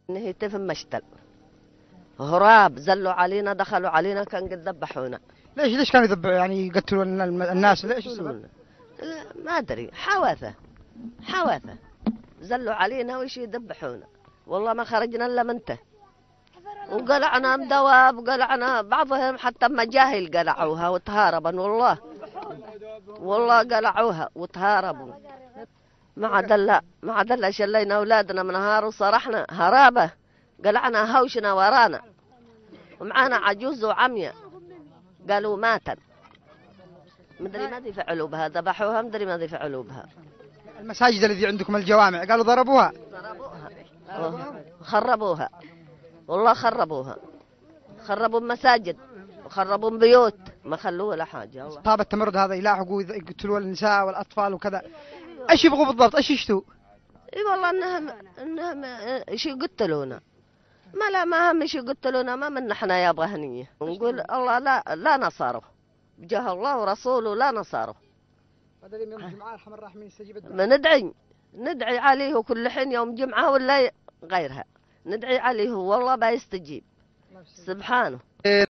نهيتف مشتل هراب زلوا علينا دخلوا علينا كان قد ذبحونا. ليش كانوا يذبحوا يعني يقتلون الناس؟ ليش السبب؟ ما ادري حواثه زلوا علينا وش يذبحونا. والله ما خرجنا الا منته وقلعنا دواب وقلعنا بعضهم حتى مجاهل قلعوها وتهاربا. والله قلعوها وتهاربوا. ما عدل شلينا اولادنا من نهار وصرحنا هرابه قلعنا هوشنا ورانا ومعانا عجوز وعمية قالوا ماتت. مدري ماذا يفعلوا بها ذبحوها مدري ماذا يفعلوا بها. المساجد الذي عندكم الجوامع قالوا ضربوها خربوها. والله خربوا المساجد وخربوا بيوت ما خلوه ولا حاجة. أصحاب التمرد هذا يلاحقوا يقتلوا النساء والأطفال وكذا. ايش يبغوا بالضبط؟ ايش يشتوا؟ اي والله انهم ايش يقتلونا. ما هم ايش يقتلونا. ما من احنا يا هنيه نقول الله لا نصاره بجاه الله ورسوله لا نصاره. هذا يوم الجمعة الرحمن الرحيم يستجيب الدعاء. ما ندعي عليه كل حين يوم جمعة ولا غيرها ندعي عليه والله بيستجيب سبحانه.